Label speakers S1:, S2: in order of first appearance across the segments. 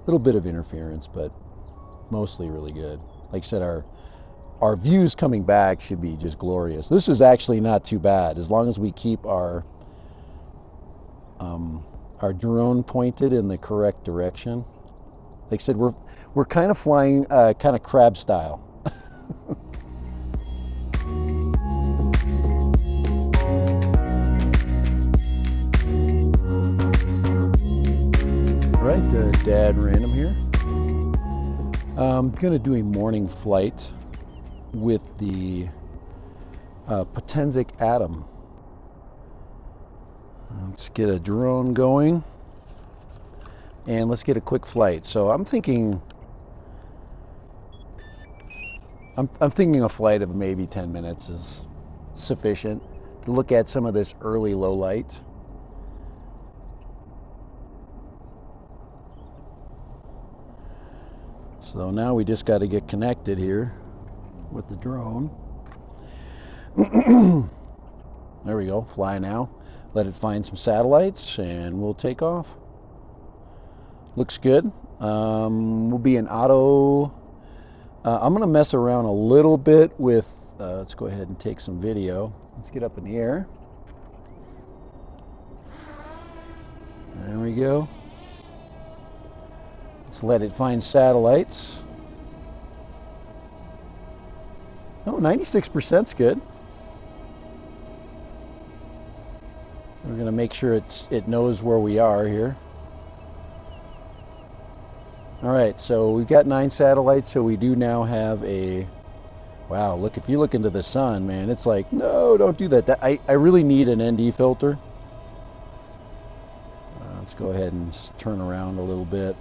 S1: little bit of interference, but mostly really good. Like I said, our views coming back should be just glorious. This is actually not too bad as long as we keep our drone pointed in the correct direction. Like I said, we're kind of flying kind of crab style. Right, Dad Random here. I'm gonna do a morning flight with the Potensic Atom. Let's get a drone going and let's get a quick flight. So I'm thinking a flight of maybe 10 minutes is sufficient to look at some of this early low light. So now we just got to get connected here with the drone. There we go, fly now. Let it find some satellites and we'll take off. Looks good. We'll be in auto. I'm gonna mess around a little bit with, let's go ahead and take some video. Let's get up in the air. There we go. Let's let it find satellites. Oh, 96%'s good. We're going to make sure it knows where we are here. All right, so we've got 9 satellites, so we do now have a, wow, look, if you look into the sun, man, it's like, no, don't do that. I really need an ND filter. Let's go ahead and just turn around a little bit.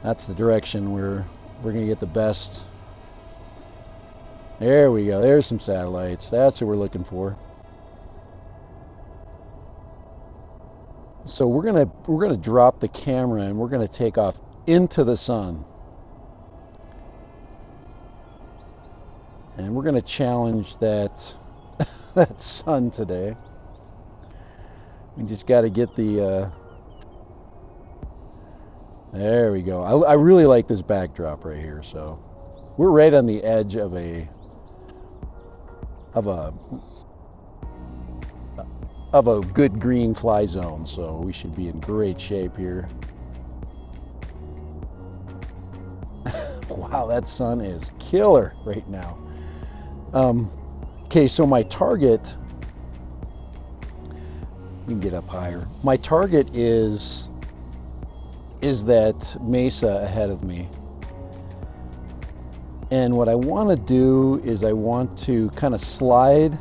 S1: That's the direction we're going to get the best. There we go. There's some satellites. That's what we're looking for. So we're gonna drop the camera and we're gonna take off into the sun. And we're gonna challenge that that sun today. We just got to get the. There we go. I really like this backdrop right here. So we're right on the edge of a good green fly zone, so we should be in great shape here. Wow, that sun is killer right now. Okay, so my target, we can get up higher. My target is that mesa ahead of me. And what I want to do is I want to kind of slide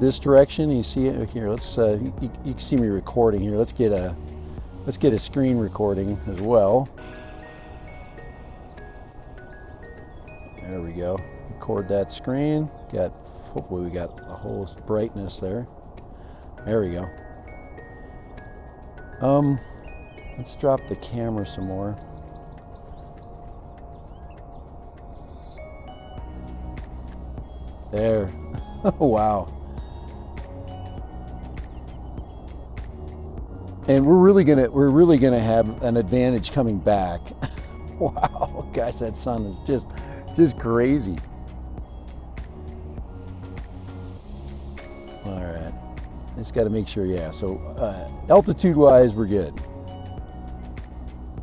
S1: this direction. You see it here. Let's you can see me recording here. Let's get a screen recording as well. There we go. Record that screen. Hopefully we got the whole brightness there. There we go. Let's drop the camera some more. There. Wow. And we're really gonna have an advantage coming back. Wow, guys, that sun is just crazy. All right, just got to make sure. Yeah. So altitude-wise, we're good.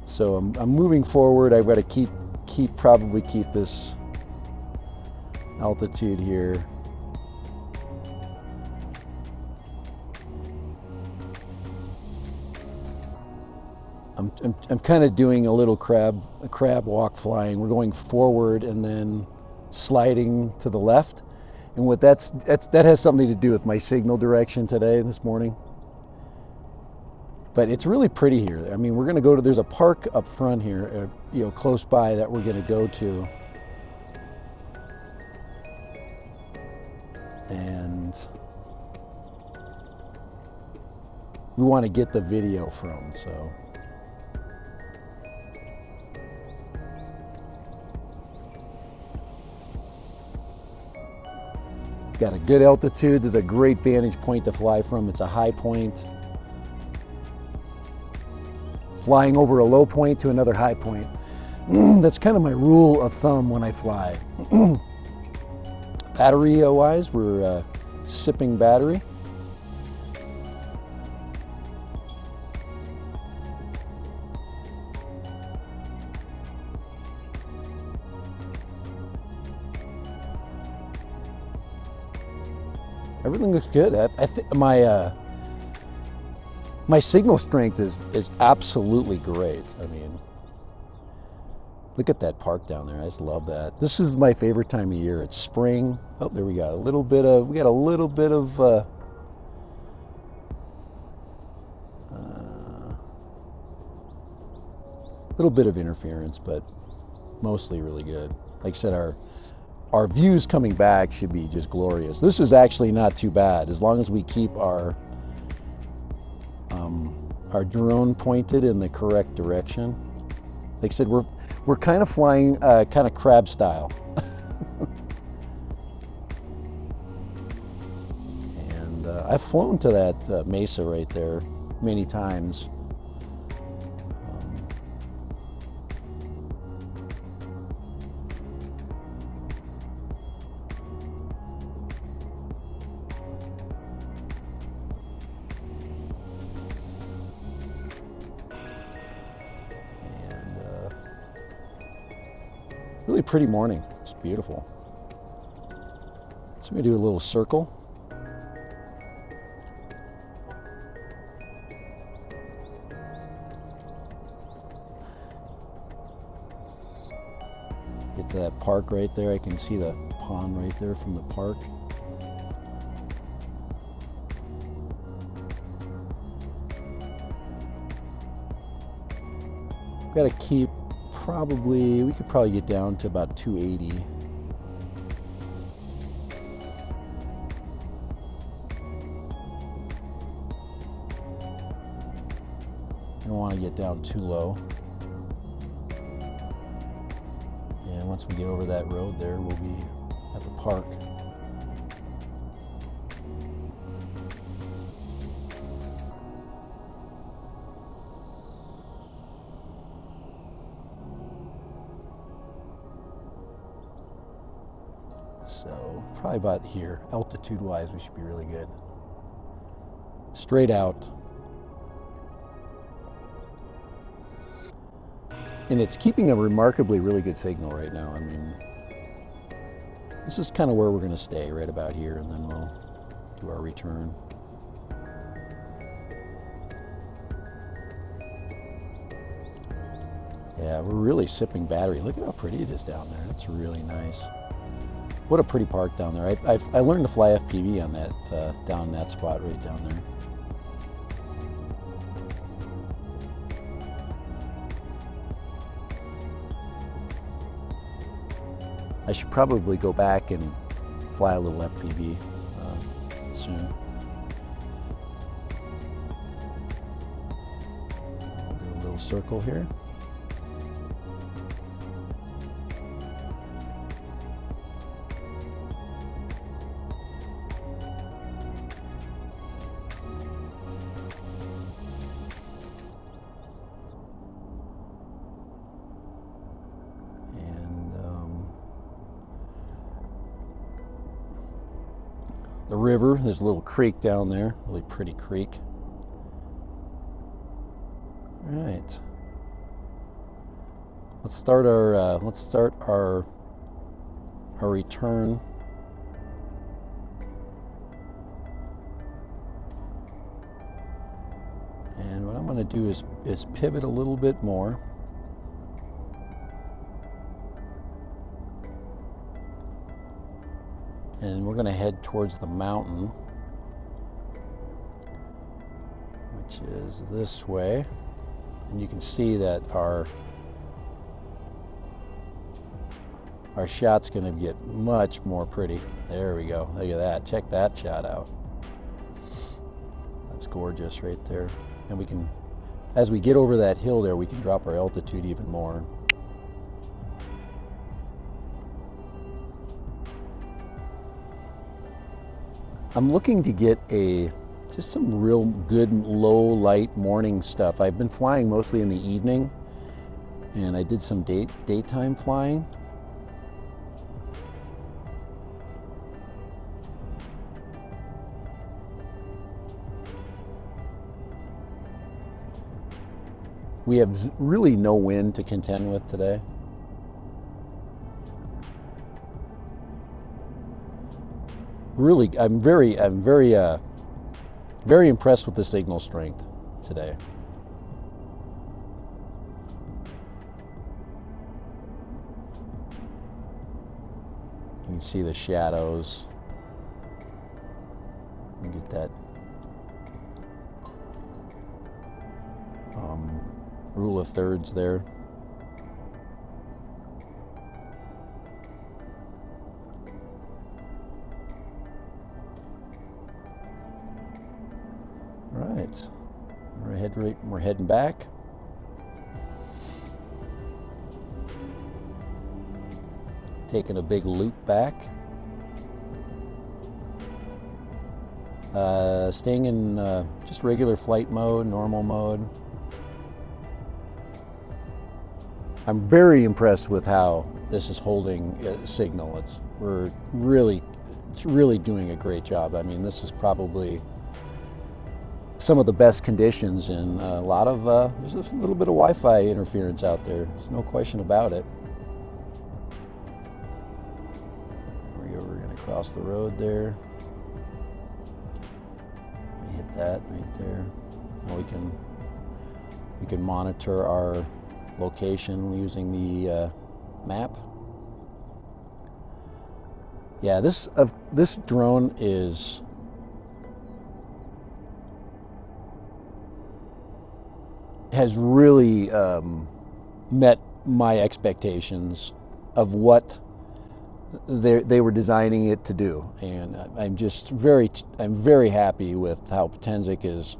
S1: So I'm moving forward. I've got to probably keep this altitude here. I'm kind of doing a little crab walk flying. We're going forward and then sliding to the left, and what that has something to do with my signal direction this morning. But it's really pretty here. I mean, we're going to go to, there's a park up front here, close by that we're going to go to, and we want to get the video from. So. Got a good altitude. There's a great vantage point to fly from. It's a high point. flying over a low point to another high point. That's kind of my rule of thumb when I fly. Battery wise, we're sipping battery. Everything looks good. I think my signal strength is absolutely great. I mean, look at that park down there. I just love that. This is my favorite time of year. It's spring. Oh, there we got a little bit of interference, but mostly really good. Like I said, our views coming back should be just glorious. This is actually not too bad as long as we keep our drone pointed in the correct direction. Like I said, we're kind of flying kind of crab style. And I've flown to that mesa right there many times. Really pretty morning. It's beautiful. So I'm going to do a little circle. Get to that park right there. I can see the pond right there from the park. Got to keep we could probably get down to about 280. I don't want to get down too low. And once we get over that road there, we'll be at the park. So probably about here, altitude-wise, we should be really good. Straight out. And it's keeping a remarkably really good signal right now. I mean, this is kind of where we're going to stay, right about here, and then we'll do our return. Yeah, we're really sipping battery. Look at how pretty it is down there. It's really nice. What a pretty park down there. I learned to fly FPV on that, down that spot right down there. I should probably go back and fly a little FPV soon. I'll do a little circle here. The river, there's a little creek down there, really pretty creek. All right, let's start our return. And what I'm going to do is pivot a little bit more. And we're going to head towards the mountain, which is this way. And you can see that our shot's going to get much more pretty. There we go. Look at that. Check that shot out. That's gorgeous right there. And we can, as we get over that hill there, we can drop our altitude even more. I'm looking to get a just some real good low light morning stuff. I've been flying mostly in the evening, and I did some daytime flying. We have really no wind to contend with today. Really, I'm very impressed with the signal strength today. You can see the shadows. You get that rule of thirds there. Right, we're heading back. Taking a big loop back. Staying in just regular flight mode, normal mode. I'm very impressed with how this is holding signal. It's really doing a great job. I mean, this is probably some of the best conditions, and a lot of there's a little bit of Wi-Fi interference out there. There's no question about it. There we go. We're going to cross the road there. We hit that right there. Now we can monitor our location using the map. Yeah, this drone has really met my expectations of what they were designing it to do, and I'm very happy with how Potensic is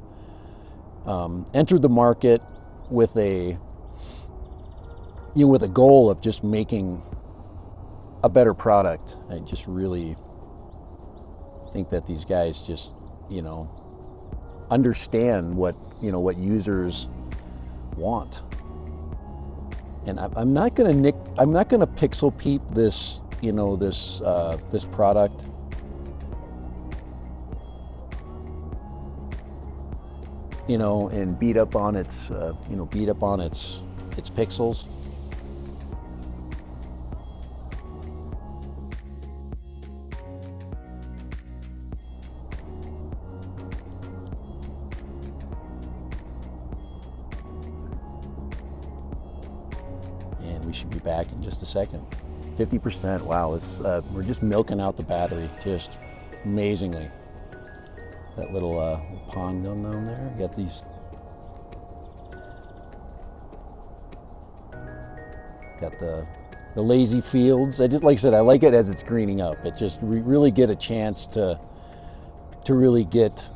S1: entered the market with a goal of just making a better product. I just really think that these guys just understand what users want. And I'm not gonna pixel peep this this product. And beat up on its its pixels. And we should be back in just a second. 50%. Wow, we're just milking out the battery just amazingly. That little pond down there. You got these. Got the lazy fields. Like I said, I like it as it's greening up. It just really get a chance to really get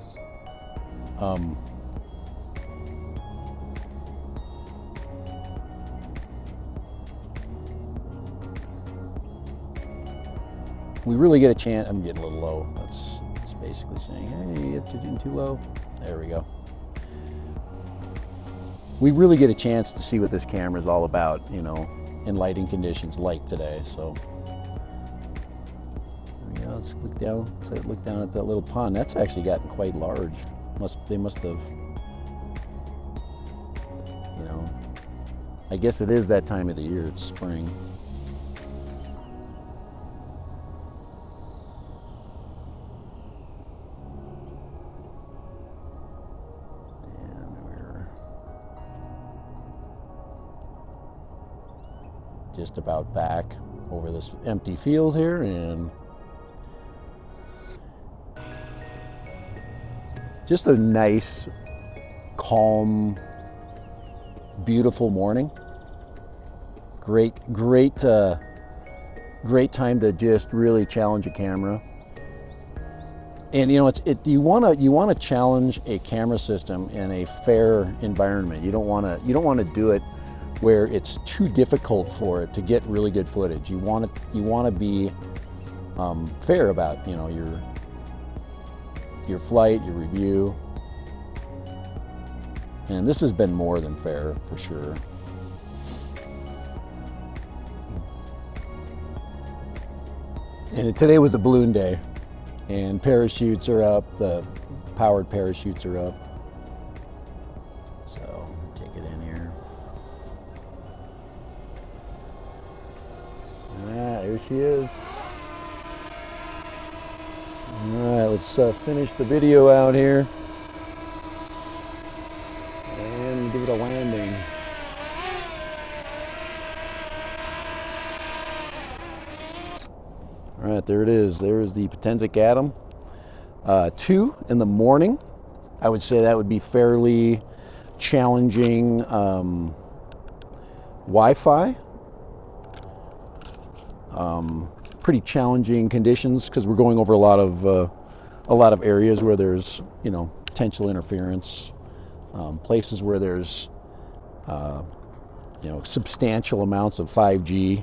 S1: we really get a chance. I'm getting a little low. That's basically saying, hey, it's getting too low. There we go. We really get a chance to see what this camera is all about, in lighting conditions like today. So there we go. Let's look down at that little pond. That's actually gotten quite large. They must have, I guess it is that time of the year. It's spring. Just about back over this empty field here, and just a nice, calm, beautiful morning. Great time to just really challenge a camera. And you want to challenge a camera system in a fair environment. You don't want to do it where it's too difficult for it to get really good footage. You want to be fair about your flight, your review. And this has been more than fair, for sure. And today was a balloon day, and parachutes are up, the powered parachutes are up. So, take it in here. Ah, there she is. Alright, let's finish the video out here. And give it a landing. All right, there it is. There's the Potensic Atom. 2 in the morning. I would say that would be fairly challenging Wi-Fi. Pretty challenging conditions because we're going over a lot of areas where there's, you know, potential interference. Places where there's, you know, substantial amounts of 5G.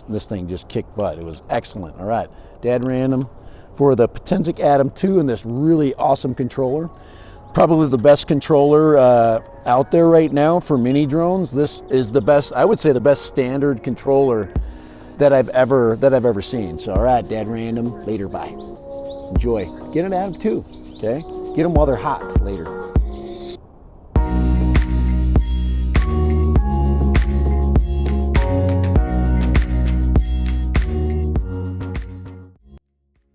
S1: This thing just kicked butt. It was excellent. All right, Dad Random for the Potensic Atom 2 and this really awesome controller. Probably the best controller out there right now for mini drones. This is the best, I would say, the best standard controller that I've ever seen. So, all right, Dad Random. Later, bye. Enjoy. Get an Atom 2. Okay, get them while they're hot. Later.